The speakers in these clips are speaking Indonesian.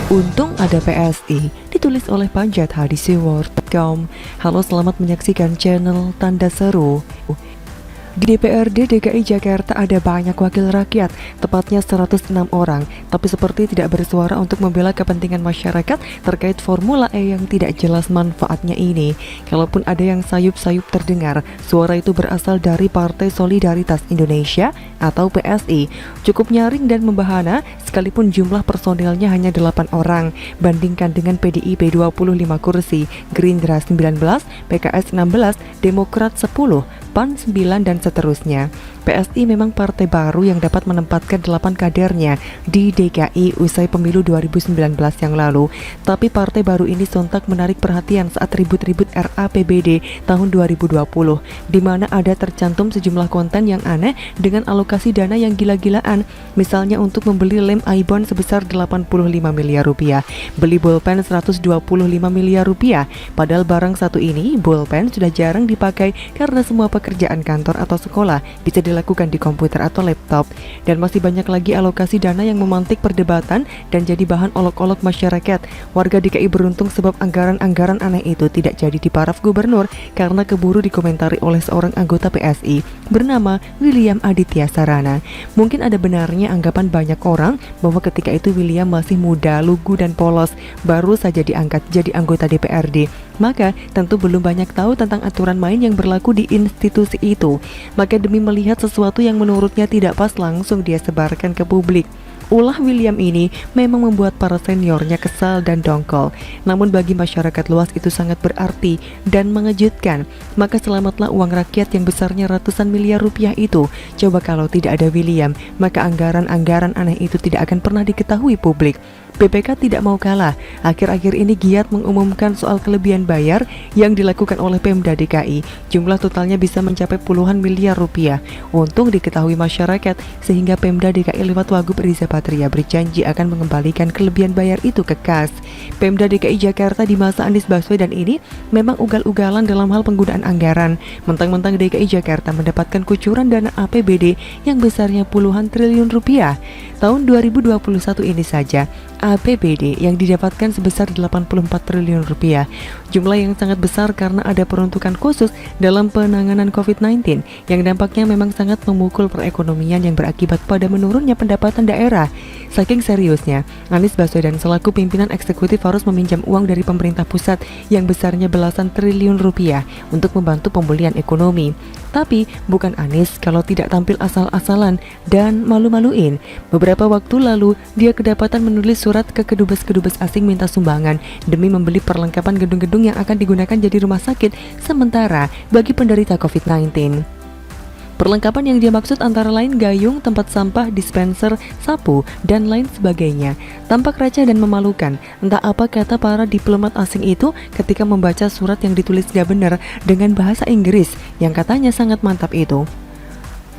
Untung ada PSI, ditulis oleh panjathadisiworld.com. Halo, selamat menyaksikan channel Tanda Seru. Di DPRD DKI Jakarta ada banyak wakil rakyat, tepatnya 106 orang, tapi seperti tidak bersuara untuk membela kepentingan masyarakat terkait Formula E yang tidak jelas manfaatnya ini. Kalaupun ada yang sayup-sayup terdengar, suara itu berasal dari Partai Solidaritas Indonesia atau PSI. Cukup nyaring dan membahana, sekalipun jumlah personilnya hanya 8 orang. Bandingkan dengan PDIP 25 kursi, Gerindra 19, PKS 16, Demokrat 10, PAN 9 dan seterusnya. PSI memang partai baru yang dapat menempatkan 8 kadernya di DKI usai pemilu 2019 yang lalu. Tapi partai baru ini sontak menarik perhatian saat ribut-ribut RAPBD tahun 2020, di mana ada tercantum sejumlah konten yang aneh dengan alokasi dana yang gila-gilaan. Misalnya untuk membeli lem Aibon sebesar 85 miliar rupiah, beli bolpen 125 miliar rupiah. Padahal barang satu ini, bolpen, sudah jarang dipakai karena semua pekerjaan kantor atau sekolah bisa dilakukan di komputer atau laptop. Dan masih banyak lagi alokasi dana yang memantik perdebatan dan jadi bahan olok-olok masyarakat. Warga DKI beruntung sebab anggaran-anggaran aneh itu tidak jadi diparaf gubernur karena keburu dikomentari oleh seorang anggota PSI bernama William Aditya Sarana. Mungkin ada benarnya anggapan banyak orang bahwa ketika itu William masih muda, lugu dan polos, baru saja diangkat jadi anggota DPRD. Maka tentu belum banyak tahu tentang aturan main yang berlaku di institusi itu. Maka demi melihat sesuatu yang menurutnya tidak pas, langsung dia sebarkan ke publik. Ulah William ini memang membuat para seniornya kesal dan dongkol. Namun bagi masyarakat luas itu sangat berarti dan mengejutkan. Maka selamatlah uang rakyat yang besarnya ratusan miliar rupiah itu. Coba kalau tidak ada William, maka anggaran-anggaran aneh itu tidak akan pernah diketahui publik. BPK tidak mau kalah. Akhir-akhir ini giat mengumumkan soal kelebihan bayar yang dilakukan oleh Pemda DKI. Jumlah totalnya bisa mencapai puluhan miliar rupiah. Untung diketahui masyarakat, sehingga Pemda DKI lewat Wagub Riza Patria berjanji akan mengembalikan kelebihan bayar itu ke kas. Pemda DKI Jakarta di masa Anies Baswedan ini memang ugal-ugalan dalam hal penggunaan anggaran. Mentang-mentang DKI Jakarta mendapatkan kucuran dana APBD yang besarnya puluhan triliun rupiah. Tahun 2021 ini saja, APBD yang didapatkan sebesar 84 triliun rupiah. Jumlah yang sangat besar karena ada peruntukan khusus dalam penanganan COVID-19 yang dampaknya memang sangat memukul perekonomian yang berakibat pada menurunnya pendapatan daerah. Saking seriusnya, Anies Baswedan selaku pimpinan eksekutif harus meminjam uang dari pemerintah pusat yang besarnya belasan triliun rupiah untuk membantu pemulihan ekonomi. Tapi bukan Anies kalau tidak tampil asal-asalan dan malu-maluin. Beberapa waktu lalu, dia kedapatan menulis surat ke kedubes-kedubes asing minta sumbangan demi membeli perlengkapan gedung-gedung yang akan digunakan jadi rumah sakit sementara bagi penderita COVID-19. Perlengkapan yang dia maksud antara lain gayung, tempat sampah, dispenser, sapu, dan lain sebagainya. Tampak receh dan memalukan. Entah apa kata para diplomat asing itu ketika membaca surat yang ditulis gak benar dengan bahasa Inggris yang katanya sangat mantap itu.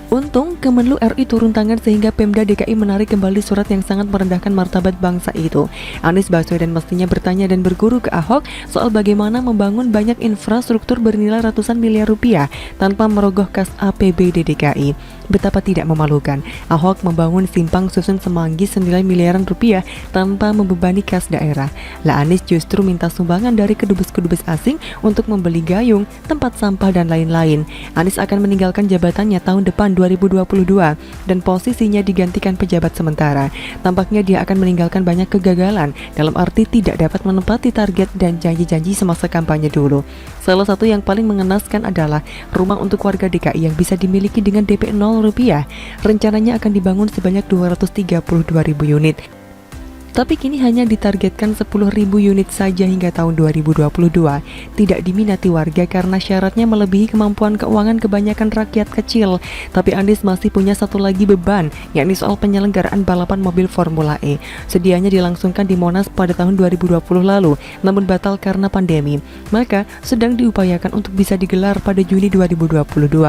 Untung Kemenlu RI turun tangan sehingga Pemda DKI menarik kembali surat yang sangat merendahkan martabat bangsa itu. Anies Baswedan mestinya bertanya dan berguru ke Ahok soal bagaimana membangun banyak infrastruktur bernilai ratusan miliar rupiah tanpa merogoh kas APBD DKI. Betapa tidak memalukan, Ahok membangun simpang susun Semanggi senilai miliaran rupiah tanpa membebani kas daerah. Lah Anies justru minta sumbangan dari kedubes-kedubes asing untuk membeli gayung, tempat sampah dan lain-lain. Anies akan meninggalkan jabatannya tahun depan 2022 dan posisinya digantikan pejabat sementara. Tampaknya dia akan meninggalkan banyak kegagalan dalam arti tidak dapat menepati target dan janji-janji semasa kampanye dulu. Salah satu yang paling mengenaskan adalah rumah untuk warga DKI yang bisa dimiliki dengan DP 0 rupiah. Rencananya akan dibangun sebanyak 232.000 unit. Tapi kini hanya ditargetkan 10.000 unit saja hingga tahun 2022. Tidak diminati warga karena syaratnya melebihi kemampuan keuangan kebanyakan rakyat kecil. Tapi Anies masih punya satu lagi beban, yakni soal penyelenggaraan balapan mobil Formula E. Sedianya dilangsungkan di Monas pada tahun 2020 lalu, namun batal karena pandemi. Maka sedang diupayakan untuk bisa digelar pada Juni 2022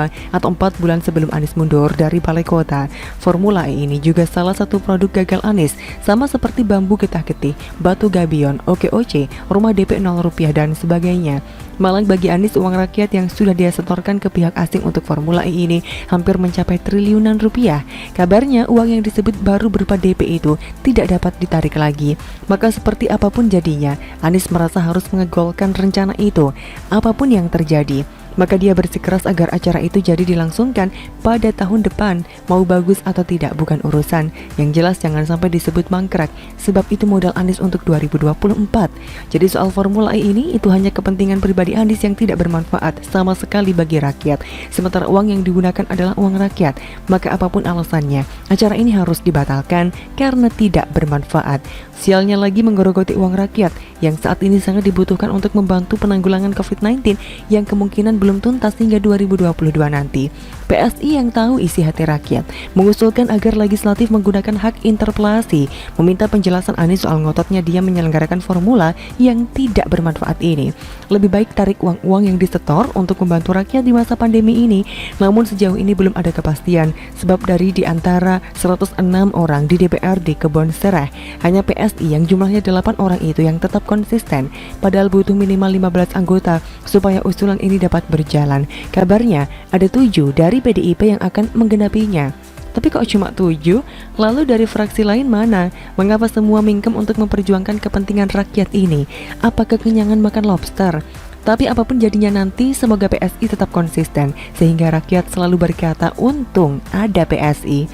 atau 4 bulan sebelum Anies mundur dari balai kota. Formula E ini juga salah satu produk gagal Anies, sama seperti bambu getah-getih, batu gabion, OKOC, rumah DP 0 rupiah, dan sebagainya. Malang bagi Anies, uang rakyat yang sudah dia setorkan ke pihak asing untuk Formula E ini hampir mencapai triliunan rupiah. Kabarnya uang yang disebut baru berupa DP itu tidak dapat ditarik lagi. Maka seperti apapun jadinya, Anies merasa harus mengegolkan rencana itu, apapun yang terjadi. Maka dia bersikeras agar acara itu jadi dilangsungkan pada tahun depan. Mau bagus atau tidak bukan urusan, yang jelas jangan sampai disebut mangkrak, sebab itu modal Anies untuk 2024. Jadi soal Formula E ini itu hanya kepentingan pribadi Anies yang tidak bermanfaat sama sekali bagi rakyat. Sementara uang yang digunakan adalah uang rakyat, maka apapun alasannya, acara ini harus dibatalkan karena tidak bermanfaat. Sialnya lagi menggerogoti uang rakyat yang saat ini sangat dibutuhkan untuk membantu penanggulangan COVID-19 yang kemungkinan belum tuntas hingga 2022 nanti. PSI yang tahu isi hati rakyat mengusulkan agar legislatif menggunakan hak interpelasi, meminta penjelasan Anies soal ngototnya dia menyelenggarakan formula yang tidak bermanfaat ini. Lebih baik tarik uang-uang yang disetor untuk membantu rakyat di masa pandemi ini. Namun sejauh ini belum ada kepastian, sebab dari di antara 106 orang di DPRD Kebon Sereh, hanya PSI yang jumlahnya 8 orang itu yang tetap konsisten, padahal butuh minimal 15 anggota supaya usulan ini dapat berjalan. Kabarnya ada 7 dari PDIP yang akan menggenapinya. Tapi kok cuma 7? Lalu dari fraksi lain mana? Mengapa semua mingkem untuk memperjuangkan kepentingan rakyat ini? Apa kekenyangan makan lobster? Tapi apapun jadinya nanti, semoga PSI tetap konsisten sehingga rakyat selalu berkata untung ada PSI.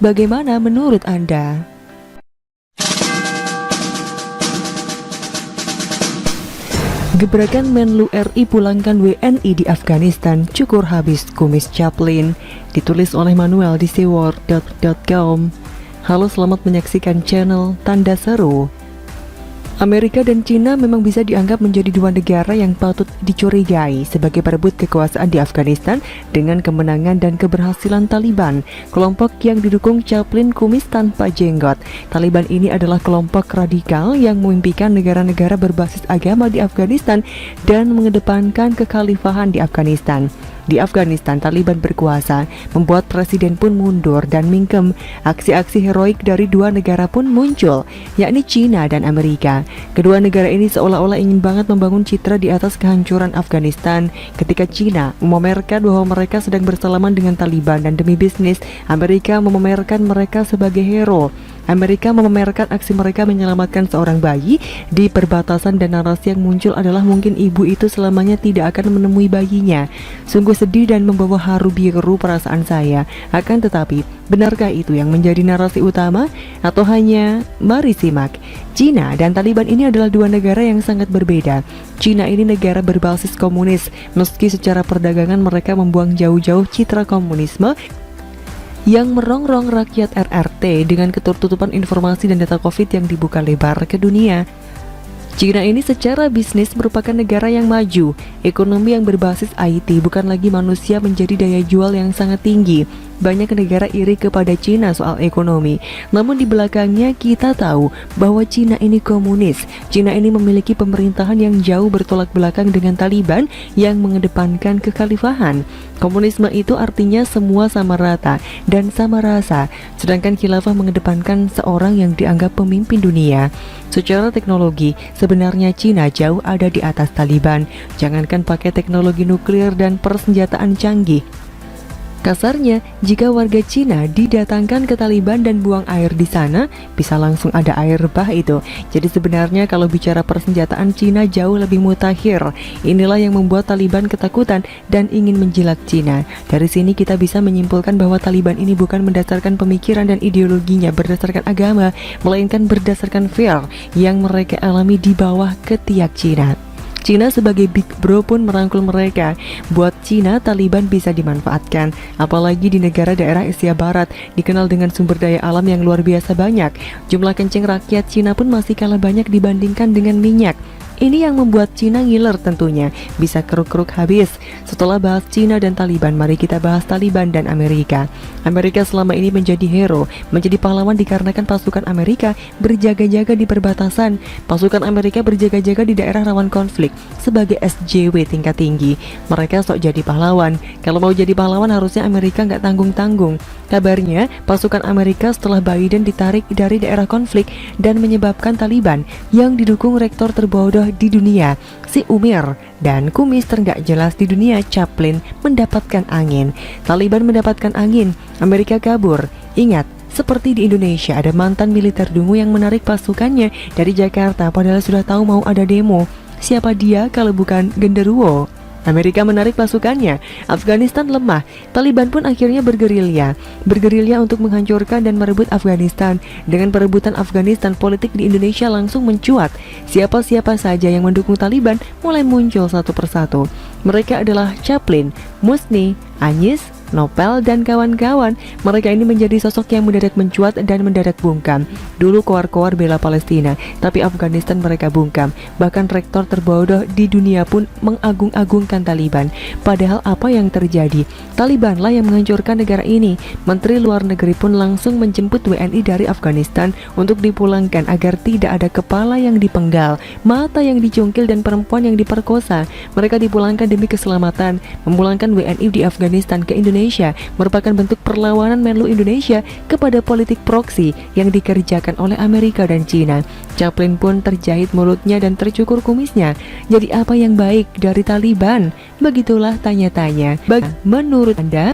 Bagaimana menurut Anda? Gebrakan Menlu RI pulangkan WNI di Afghanistan cukur habis kumis Chaplin. Ditulis oleh Manuel di seaworld.com. Halo, selamat menyaksikan channel Tanda Seru. Amerika dan Cina memang bisa dianggap menjadi dua negara yang patut dicurigai sebagai perebut kekuasaan di Afghanistan dengan kemenangan dan keberhasilan Taliban, kelompok yang didukung Chaplin kumis tanpa jenggot. Taliban ini adalah kelompok radikal yang memimpikan negara-negara berbasis agama di Afghanistan dan mengedepankan kekhalifahan di Afghanistan. Di Afghanistan, Taliban berkuasa, membuat presiden pun mundur dan mingkem. Aksi-aksi heroik dari dua negara pun muncul, yakni Cina dan Amerika. Kedua negara ini seolah-olah ingin banget membangun citra di atas kehancuran Afghanistan. Ketika Cina memamerkan bahwa mereka sedang bersalaman dengan Taliban dan demi bisnis, Amerika memamerkan mereka sebagai hero. Amerika memamerkan aksi mereka menyelamatkan seorang bayi di perbatasan dan narasi yang muncul adalah mungkin ibu itu selamanya tidak akan menemui bayinya. Sungguh sedih dan membawa haru biru perasaan saya. Akan tetapi, benarkah itu yang menjadi narasi utama? Atau hanya, mari simak. Cina dan Taliban ini adalah dua negara yang sangat berbeda. Cina ini negara berbasis komunis, meski secara perdagangan mereka membuang jauh-jauh citra komunisme yang merongrong rakyat RRT dengan ketertutupan informasi dan data COVID yang dibuka lebar ke dunia. Cina ini secara bisnis merupakan negara yang maju. Ekonomi yang berbasis IT, bukan lagi manusia, menjadi daya jual yang sangat tinggi. Banyak negara iri kepada Cina soal ekonomi. Namun di belakangnya kita tahu bahwa Cina ini komunis. Cina ini memiliki pemerintahan yang jauh bertolak belakang dengan Taliban yang mengedepankan kekhalifahan. Komunisme itu artinya semua sama rata dan sama rasa, sedangkan khilafah mengedepankan seorang yang dianggap pemimpin dunia. Secara teknologi, sebenarnya Cina jauh ada di atas Taliban. Jangankan pakai teknologi nuklir dan persenjataan canggih. Kasarnya, jika warga Cina didatangkan ke Taliban dan buang air di sana, bisa langsung ada air bah itu. Jadi sebenarnya kalau bicara persenjataan, Cina jauh lebih mutakhir. Inilah yang membuat Taliban ketakutan dan ingin menjilat Cina. Dari sini kita bisa menyimpulkan bahwa Taliban ini bukan berdasarkan pemikiran dan ideologinya berdasarkan agama, melainkan berdasarkan fear yang mereka alami di bawah ketiak Cina. Cina sebagai big bro pun merangkul mereka. Buat Cina, Taliban bisa dimanfaatkan, apalagi di negara daerah Asia Barat, dikenal dengan sumber daya alam yang luar biasa banyak. Jumlah kencing rakyat Cina pun masih kalah banyak dibandingkan dengan minyak. Ini yang membuat Cina ngiler tentunya, bisa keruk-keruk habis. Setelah bahas Cina dan Taliban, mari kita bahas Taliban dan Amerika. Amerika selama ini menjadi hero, menjadi pahlawan dikarenakan pasukan Amerika berjaga-jaga di perbatasan. Pasukan Amerika berjaga-jaga di daerah rawan konflik sebagai SJW tingkat tinggi. Mereka sok jadi pahlawan. Kalau mau jadi pahlawan harusnya Amerika nggak tanggung-tanggung. Kabarnya, pasukan Amerika setelah Biden ditarik dari daerah konflik dan menyebabkan Taliban yang didukung rektor terbodoh di dunia, si Umar, dan kumis nggak jelas di dunia Chaplin mendapatkan angin. Taliban mendapatkan angin, Amerika kabur. Ingat, seperti di Indonesia ada mantan militer dungu yang menarik pasukannya dari Jakarta padahal sudah tahu mau ada demo. Siapa dia kalau bukan genderuwo? Amerika menarik pasukannya, Afghanistan lemah, Taliban pun akhirnya bergerilya untuk menghancurkan dan merebut Afghanistan. Dengan perebutan Afghanistan, politik di Indonesia langsung mencuat. Siapa-siapa saja yang mendukung Taliban mulai muncul satu persatu. Mereka adalah Chaplin, Musni, Anyis, Nopel, dan kawan-kawan. Mereka ini menjadi sosok yang mendadak mencuat dan mendadak bungkam. Dulu koar-koar bela Palestina, tapi Afghanistan mereka bungkam. Bahkan rektor terbodoh di dunia pun mengagung-agungkan Taliban. Padahal apa yang terjadi? Talibanlah yang menghancurkan negara ini. Menteri Luar Negeri pun langsung menjemput WNI dari Afghanistan untuk dipulangkan agar tidak ada kepala yang dipenggal, mata yang dicungkil, dan perempuan yang diperkosa. Mereka dipulangkan demi keselamatan. Memulangkan WNI di Afghanistan ke Indonesia merupakan bentuk perlawanan Menlu Indonesia kepada politik proksi yang dikerjakan oleh Amerika dan Cina. Chaplin pun terjahit mulutnya dan tercukur kumisnya. Jadi apa yang baik dari Taliban? Begitulah tanya-tanya. Menurut Anda?